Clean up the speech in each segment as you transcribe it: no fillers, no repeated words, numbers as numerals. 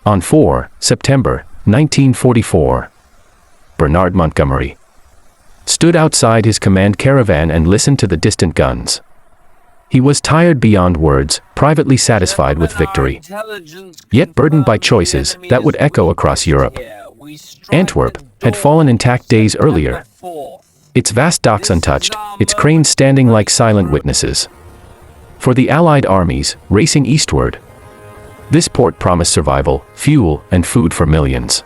On 4 September 1944, Bernard Montgomery stood outside his command caravan and listened to the distant guns. He was tired beyond words, privately satisfied with victory, yet burdened by choices that would echo across Europe. Antwerp had fallen intact days earlier, its vast docks untouched, its cranes standing like silent witnesses. For the Allied armies, racing eastward, this port promised survival, fuel, and food for millions.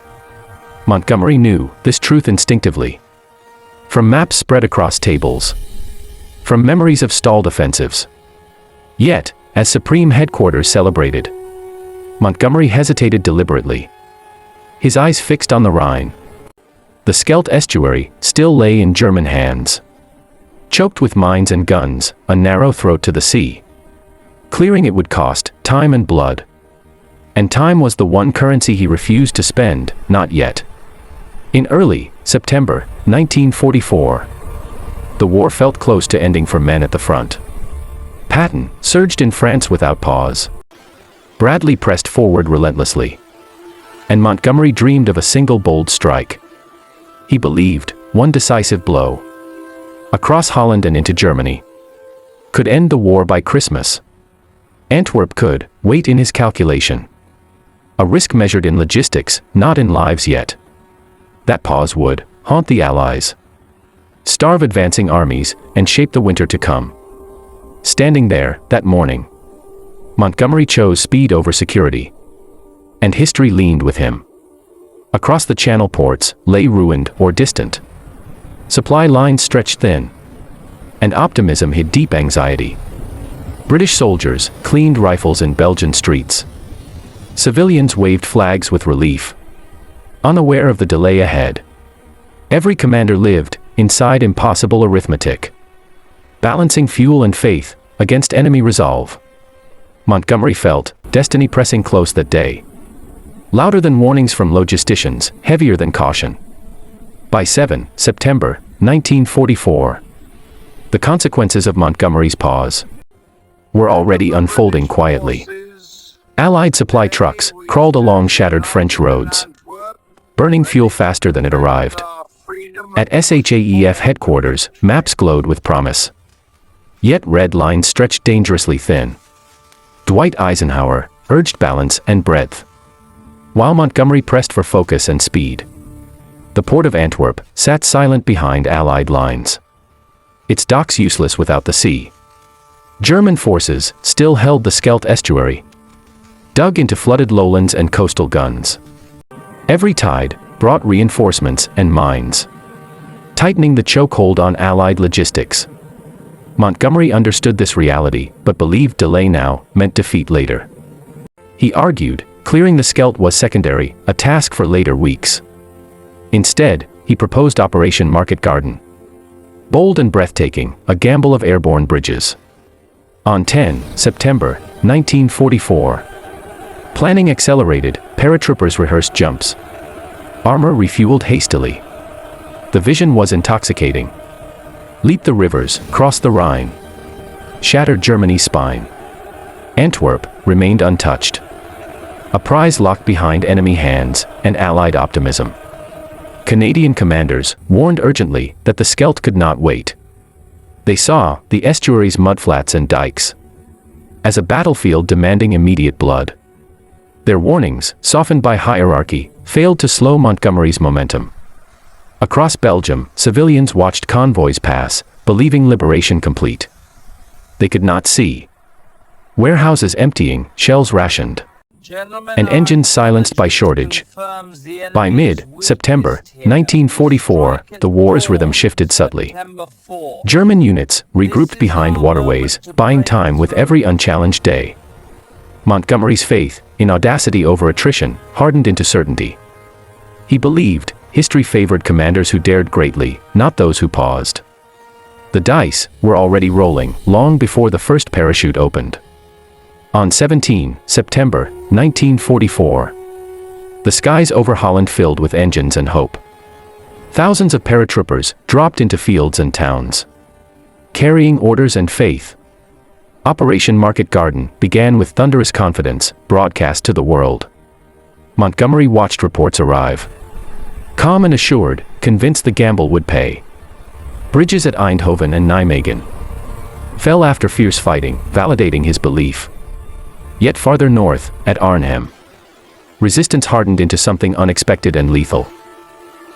Montgomery knew this truth instinctively. From maps spread across tables, from memories of stalled offensives. Yet, as Supreme Headquarters celebrated, Montgomery hesitated deliberately, his eyes fixed on the Rhine. The Scheldt estuary still lay in German hands, choked with mines and guns, a narrow throat to the sea. Clearing it would cost time and blood. And time was the one currency he refused to spend, not yet. In early September 1944, the war felt close to ending for men at the front. Patton surged in France without pause. Bradley pressed forward relentlessly. And Montgomery dreamed of a single bold strike. He believed one decisive blow, across Holland and into Germany, could end the war by Christmas. Antwerp could wait in his calculation. A risk measured in logistics, not in lives yet. That pause would haunt the Allies, starve advancing armies, and shape the winter to come. Standing there, that morning, Montgomery chose speed over security. And history leaned with him. Across the Channel ports lay ruined or distant. Supply lines stretched thin. And optimism hid deep anxiety. British soldiers cleaned rifles in Belgian streets. Civilians waved flags with relief, unaware of the delay ahead. Every commander lived inside impossible arithmetic, balancing fuel and faith against enemy resolve. Montgomery felt destiny pressing close that day. Louder than warnings from logisticians, heavier than caution. By 7 September 1944, the consequences of Montgomery's pause were already unfolding quietly. Allied supply trucks crawled along shattered French roads, burning fuel faster than it arrived. At SHAEF headquarters, maps glowed with promise. Yet red lines stretched dangerously thin. Dwight Eisenhower urged balance and breadth, while Montgomery pressed for focus and speed. The port of Antwerp sat silent behind Allied lines, its docks useless without the sea. German forces still held the Scheldt estuary, dug into flooded lowlands and coastal guns. Every tide brought reinforcements and mines, tightening the chokehold on Allied logistics. Montgomery understood this reality, but believed delay now meant defeat later. He argued clearing the Scheldt was secondary, a task for later weeks. Instead, he proposed Operation Market Garden. Bold and breathtaking, a gamble of airborne bridges. On 10 September 1944, planning accelerated, paratroopers rehearsed jumps. Armor refueled hastily. The vision was intoxicating. Leap the rivers, cross the Rhine. Shatter Germany's spine. Antwerp remained untouched. A prize locked behind enemy hands and Allied optimism. Canadian commanders warned urgently that the Scheldt could not wait. They saw the estuary's mudflats and dikes as a battlefield demanding immediate blood. Their warnings, softened by hierarchy, failed to slow Montgomery's momentum. Across Belgium, civilians watched convoys pass, believing liberation complete. They could not see warehouses emptying, shells rationed, and engines silenced by shortage. By mid-September 1944, the war's rhythm shifted subtly. German units regrouped behind waterways, buying time with every unchallenged day. Montgomery's faith in audacity over attrition hardened into certainty. He believed history favored commanders who dared greatly, not those who paused. The dice were already rolling long before the first parachute opened. On 17 September 1944, the skies over Holland filled with engines and hope. Thousands of paratroopers dropped into fields and towns, carrying orders and faith. Operation Market Garden began with thunderous confidence, broadcast to the world. Montgomery watched reports arrive. Calm and assured, convinced the gamble would pay. Bridges at Eindhoven and Nijmegen fell after fierce fighting, validating his belief. Yet farther north, at Arnhem, resistance hardened into something unexpected and lethal.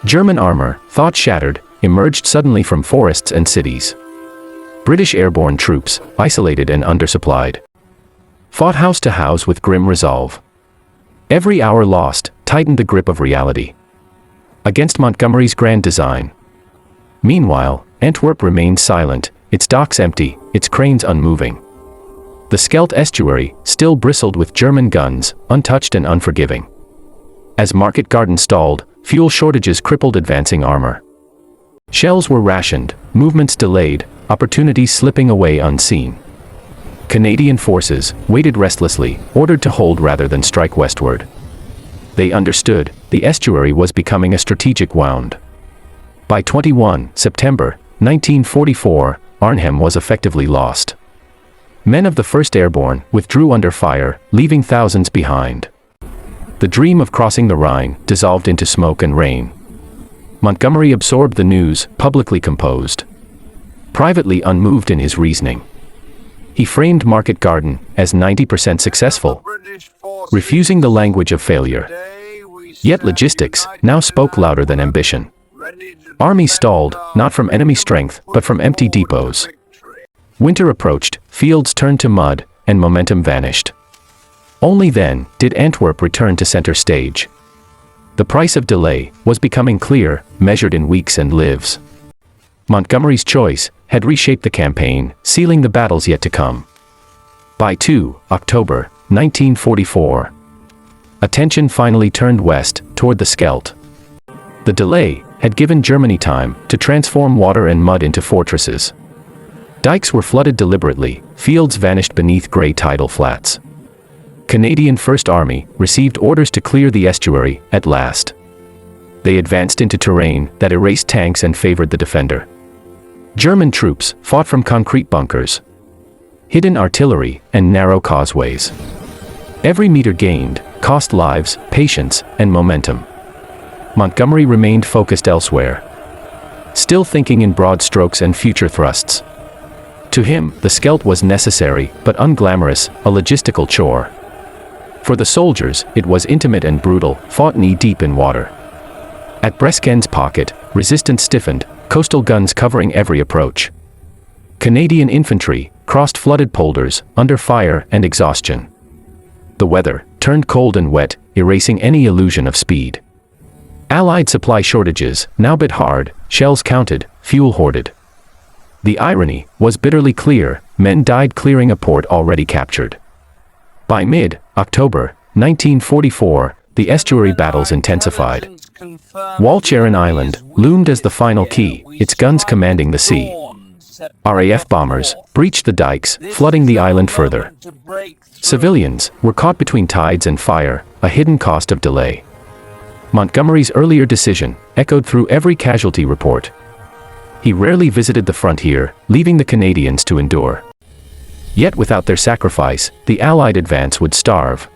German armor, thought shattered, emerged suddenly from forests and cities. British airborne troops, isolated and undersupplied, fought house to house with grim resolve. Every hour lost tightened the grip of reality against Montgomery's grand design. Meanwhile, Antwerp remained silent, its docks empty, its cranes unmoving. The Scheldt estuary still bristled with German guns, untouched and unforgiving. As Market Garden stalled, fuel shortages crippled advancing armor. Shells were rationed, movements delayed, opportunities slipping away unseen. Canadian forces waited restlessly, ordered to hold rather than strike westward. They understood the estuary was becoming a strategic wound. By 21 September 1944, Arnhem was effectively lost. Men of the 1st Airborne withdrew under fire, leaving thousands behind. The dream of crossing the Rhine dissolved into smoke and rain. Montgomery absorbed the news, publicly composed, privately unmoved in his reasoning. He framed Market Garden as 90% successful, refusing the language of failure. Yet logistics now spoke louder than ambition. Armies stalled, not from enemy strength, but from empty depots. Winter approached, fields turned to mud, and momentum vanished. Only then did Antwerp return to center stage. The price of delay was becoming clear, measured in weeks and lives. Montgomery's choice had reshaped the campaign, sealing the battles yet to come. By 2 October 1944, attention finally turned west, toward the Scheldt. The delay had given Germany time to transform water and mud into fortresses. Dikes were flooded deliberately, fields vanished beneath gray tidal flats. Canadian First Army received orders to clear the estuary, at last. They advanced into terrain that erased tanks and favored the defender. German troops fought from concrete bunkers, hidden artillery, and narrow causeways. Every meter gained cost lives, patience, and momentum. Montgomery remained focused elsewhere, still thinking in broad strokes and future thrusts. To him, the Scheldt was necessary, but unglamorous, a logistical chore. For the soldiers, it was intimate and brutal, fought knee-deep in water. At Bresken's pocket, resistance stiffened, coastal guns covering every approach. Canadian infantry crossed flooded polders, under fire and exhaustion. The weather turned cold and wet, erasing any illusion of speed. Allied supply shortages now bit hard, shells counted, fuel hoarded. The irony was bitterly clear, men died clearing a port already captured. By mid-October 1944, the estuary battles intensified. Walcheren Island loomed as the final key, its guns commanding the sea. RAF bombers breached the dikes, flooding the island further. Civilians were caught between tides and fire, a hidden cost of delay. Montgomery's earlier decision echoed through every casualty report. He rarely visited the frontier, leaving the Canadians to endure. Yet without their sacrifice, the Allied advance would starve.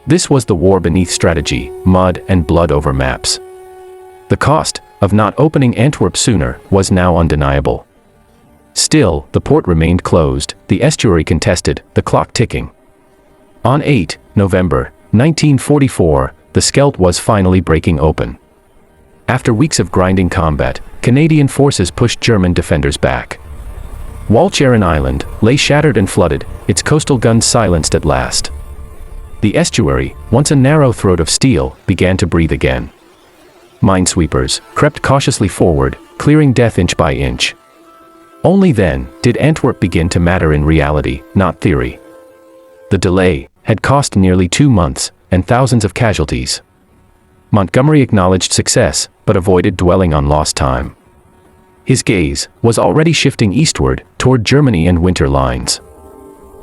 This was the war beneath strategy, mud and blood over maps. The cost of not opening Antwerp sooner was now undeniable. Still, the port remained closed, the estuary contested, the clock ticking. On 8 November 1944, the Scheldt was finally breaking open. After weeks of grinding combat, Canadian forces pushed German defenders back. Walcheren Island lay shattered and flooded, its coastal guns silenced at last. The estuary, once a narrow throat of steel, began to breathe again. Minesweepers crept cautiously forward, clearing death inch by inch. Only then did Antwerp begin to matter in reality, not theory. The delay had cost nearly 2 months, and thousands of casualties. Montgomery acknowledged success, but avoided dwelling on lost time. His gaze was already shifting eastward, toward Germany and winter lines.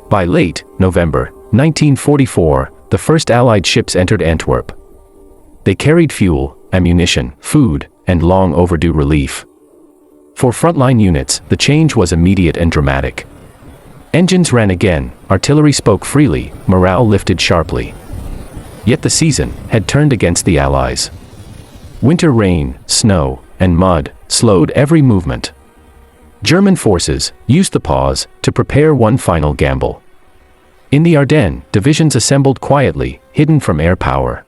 By late November 1944, the first Allied ships entered Antwerp. They carried fuel, ammunition, food, and long overdue relief. For frontline units, the change was immediate and dramatic. Engines ran again, artillery spoke freely, morale lifted sharply. Yet the season had turned against the Allies. Winter rain, snow, and mud slowed every movement. German forces used the pause to prepare one final gamble. In the Ardennes, divisions assembled quietly, hidden from air power.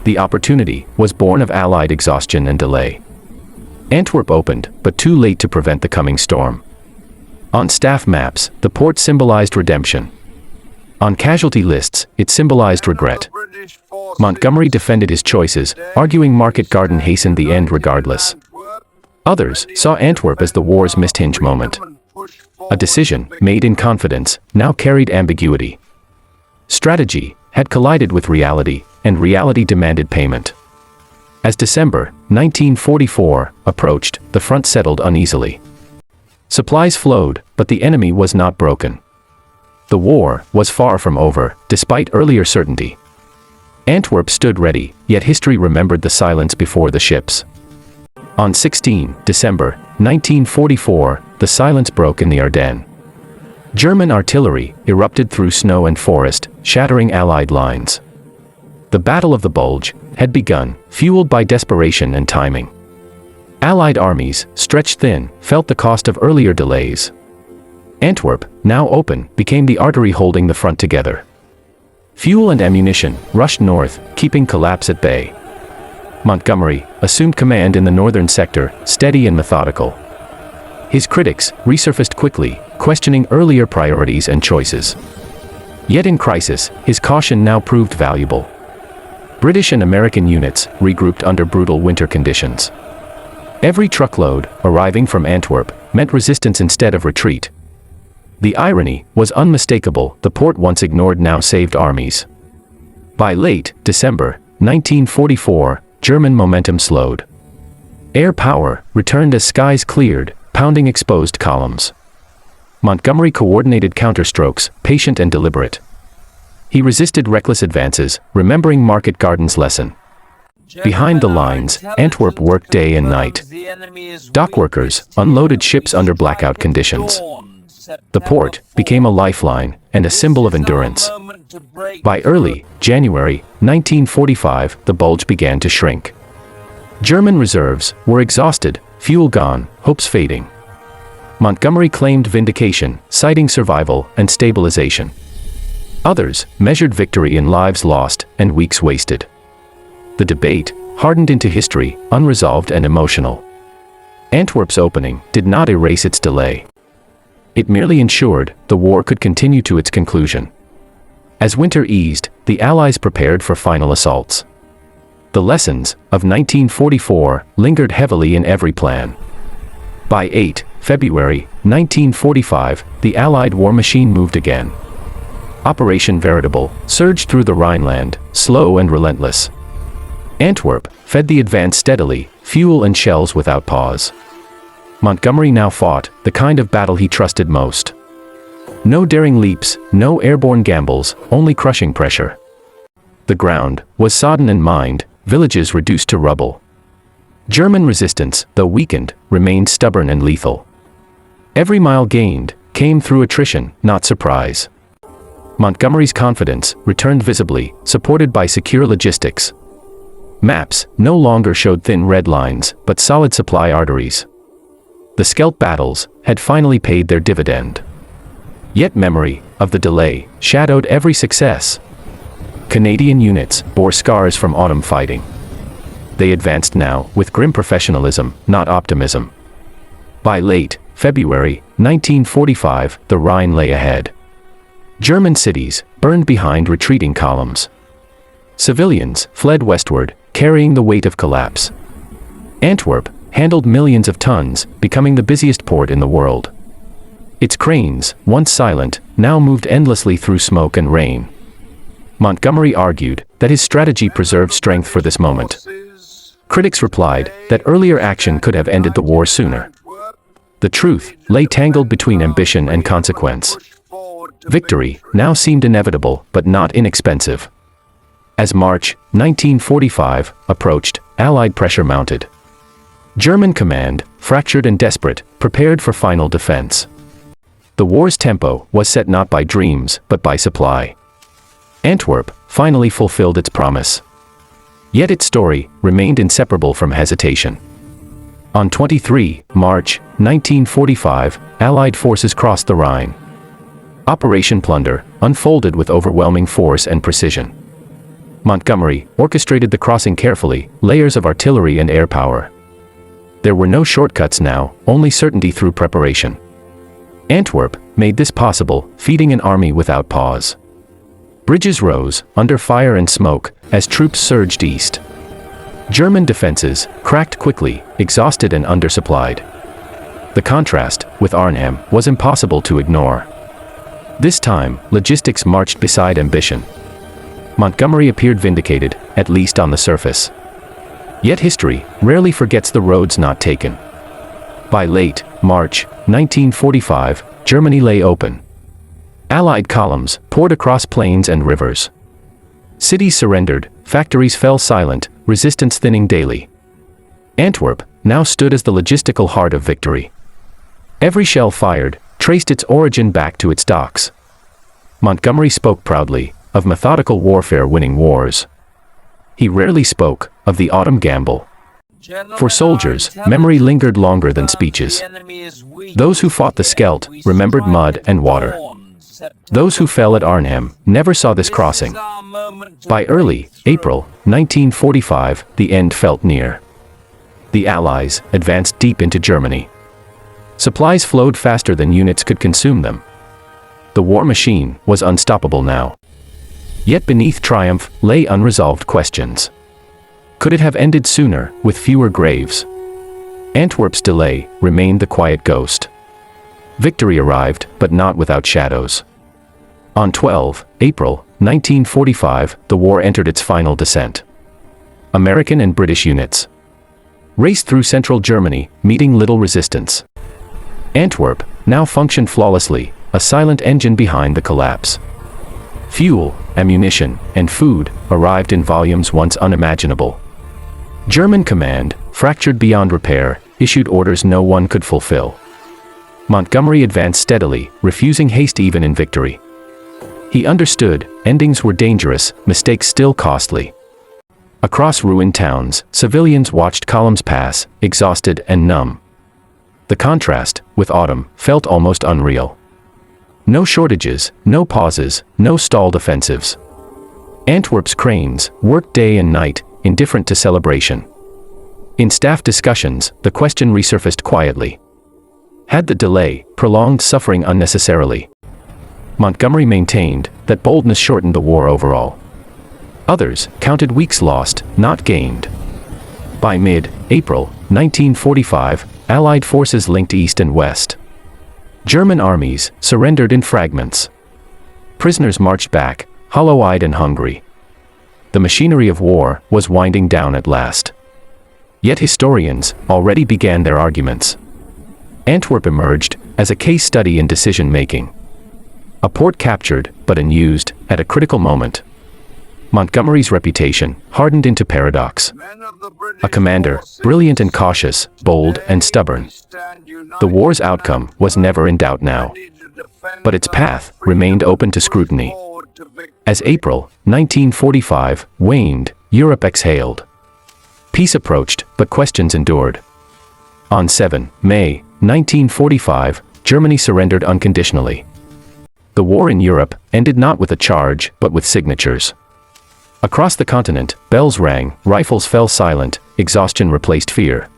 The opportunity was born of Allied exhaustion and delay. Antwerp opened, but too late to prevent the coming storm. On staff maps, the port symbolized redemption. On casualty lists, it symbolized regret. Montgomery defended his choices, arguing Market Garden hastened the end regardless. Others saw Antwerp as the war's missed hinge moment. A decision, made in confidence, now carried ambiguity. Strategy had collided with reality, and reality demanded payment. As December 1944 approached, the front settled uneasily. Supplies flowed, but the enemy was not broken. The war was far from over, despite earlier certainty. Antwerp stood ready, yet history remembered the silence before the ships. On 16 December 1944, the silence broke in the Ardennes. German artillery erupted through snow and forest, shattering Allied lines. The Battle of the Bulge had begun, fueled by desperation and timing. Allied armies, stretched thin, felt the cost of earlier delays. Antwerp, now open, became the artery holding the front together. Fuel and ammunition rushed north, keeping collapse at bay. Montgomery assumed command in the northern sector, steady and methodical. His critics resurfaced quickly, questioning earlier priorities and choices. Yet in crisis, his caution now proved valuable. British and American units regrouped under brutal winter conditions. Every truckload arriving from Antwerp meant resistance instead of retreat. The irony was unmistakable. The port once ignored now saved armies. By late December 1944, German momentum slowed. Air power returned as skies cleared, pounding exposed columns. Montgomery coordinated counterstrokes, patient and deliberate. He resisted reckless advances, remembering Market Garden's lesson. Behind the lines, Antwerp worked day and night. Dockworkers unloaded ships under blackout conditions. The port became a lifeline and a symbol of endurance. By early January 1945, the bulge began to shrink. German reserves were exhausted, fuel gone, hopes fading. Montgomery claimed vindication, citing survival and stabilization. Others measured victory in lives lost and weeks wasted. The debate hardened into history, unresolved and emotional. Antwerp's opening did not erase its delay. It merely ensured the war could continue to its conclusion. As winter eased, the Allies prepared for final assaults. The lessons of 1944 lingered heavily in every plan. By 8 February 1945, the Allied war machine moved again. Operation Veritable surged through the Rhineland, slow and relentless. Antwerp fed the advance steadily, fuel and shells without pause. Montgomery now fought the kind of battle he trusted most. No daring leaps, no airborne gambles, only crushing pressure. The ground was sodden and mined, villages reduced to rubble. German resistance, though weakened, remained stubborn and lethal. Every mile gained came through attrition, not surprise. Montgomery's confidence returned visibly, supported by secure logistics. Maps no longer showed thin red lines, but solid supply arteries. The scalp battles had finally paid their dividend. Yet memory of the delay shadowed every success. Canadian units bore scars from autumn fighting. They advanced now with grim professionalism, not optimism. By late February 1945, the Rhine lay ahead. German cities burned behind retreating columns. Civilians fled westward, carrying the weight of collapse. Antwerp handled millions of tons, becoming the busiest port in the world. Its cranes, once silent, now moved endlessly through smoke and rain. Montgomery argued that his strategy preserved strength for this moment. Critics replied that earlier action could have ended the war sooner. The truth lay tangled between ambition and consequence. Victory now seemed inevitable, but not inexpensive. As March 1945 approached, Allied pressure mounted. German command, fractured and desperate, prepared for final defense. The war's tempo was set not by dreams, but by supply. Antwerp finally fulfilled its promise. Yet its story remained inseparable from hesitation. On 23 March 1945, Allied forces crossed the Rhine. Operation Plunder unfolded with overwhelming force and precision. Montgomery orchestrated the crossing carefully, layers of artillery and air power. There were no shortcuts now, only certainty through preparation. Antwerp made this possible, feeding an army without pause. Bridges rose, under fire and smoke, as troops surged east. German defenses cracked quickly, exhausted and undersupplied. The contrast with Arnhem was impossible to ignore. This time, logistics marched beside ambition. Montgomery appeared vindicated, at least on the surface. Yet history rarely forgets the roads not taken. By late March 1945, Germany lay open. Allied columns poured across plains and rivers. Cities surrendered, factories fell silent, resistance thinning daily. Antwerp now stood as the logistical heart of victory. Every shell fired traced its origin back to its docks. Montgomery spoke proudly of methodical warfare winning wars. He rarely spoke of the autumn gamble. For soldiers, memory lingered longer than speeches. Those who fought the Scheldt remembered mud and water. Those who fell at Arnhem never saw this crossing. By early April 1945, the end felt near. The Allies advanced deep into Germany. Supplies flowed faster than units could consume them. The war machine was unstoppable now. Yet beneath triumph lay unresolved questions. Could it have ended sooner, with fewer graves? Antwerp's delay remained the quiet ghost. Victory arrived, but not without shadows. On 12 April 1945, the war entered its final descent. American and British units raced through central Germany, meeting little resistance. Antwerp now functioned flawlessly, a silent engine behind the collapse. Fuel, ammunition, and food arrived in volumes once unimaginable. German command, fractured beyond repair, issued orders no one could fulfill. Montgomery advanced steadily, refusing haste even in victory. He understood, endings were dangerous, mistakes still costly. Across ruined towns, civilians watched columns pass, exhausted and numb. The contrast with autumn felt almost unreal. No shortages, no pauses, no stalled offensives. Antwerp's cranes worked day and night, indifferent to celebration. In staff discussions, the question resurfaced quietly. Had the delay prolonged suffering unnecessarily? Montgomery maintained that boldness shortened the war overall. Others counted weeks lost, not gained. By mid-April 1945, Allied forces linked east and west. German armies surrendered in fragments. Prisoners marched back, hollow-eyed and hungry. The machinery of war was winding down at last. Yet historians already began their arguments. Antwerp emerged as a case study in decision-making. A port captured, but unused, at a critical moment. Montgomery's reputation hardened into paradox. A commander, brilliant and cautious, bold and stubborn. The war's outcome was never in doubt now. But its path remained open to scrutiny. As April 1945 waned, Europe exhaled. Peace approached, but questions endured. On 7 May 1945, Germany surrendered unconditionally. The war in Europe ended not with a charge, but with signatures. Across the continent, bells rang, rifles fell silent, exhaustion replaced fear.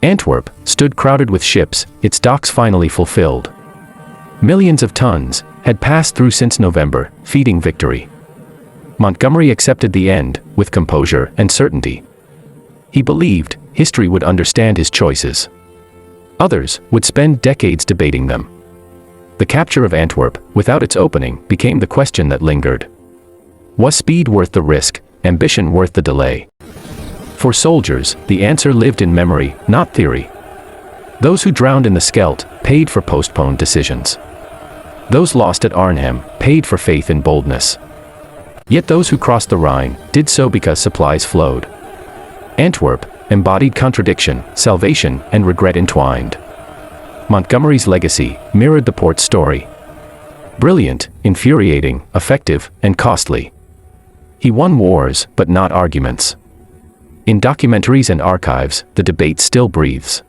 Antwerp stood crowded with ships, its docks finally fulfilled. Millions of tons had passed through since November, feeding victory. Montgomery accepted the end with composure and certainty. He believed history would understand his choices. Others would spend decades debating them. The capture of Antwerp, without its opening, became the question that lingered. Was speed worth the risk, ambition worth the delay? For soldiers, the answer lived in memory, not theory. Those who drowned in the Scheldt paid for postponed decisions. Those lost at Arnhem paid for faith in boldness. Yet those who crossed the Rhine did so because supplies flowed. Antwerp embodied contradiction, salvation, and regret entwined. Montgomery's legacy mirrored the port's story. Brilliant, infuriating, effective, and costly. He won wars, but not arguments. In documentaries and archives, the debate still breathes.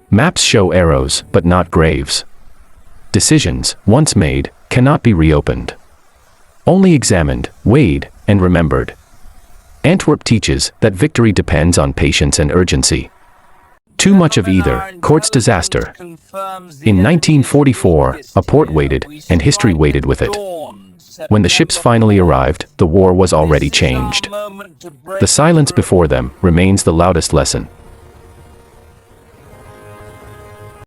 Maps show arrows, but not graves. Decisions, once made, cannot be reopened. Only examined, weighed, and remembered. Antwerp teaches that victory depends on patience and urgency. Too much of either courts disaster. In 1944, a port waited, and history waited with it. When the ships finally arrived, the war was already changed. The silence before them remains the loudest lesson.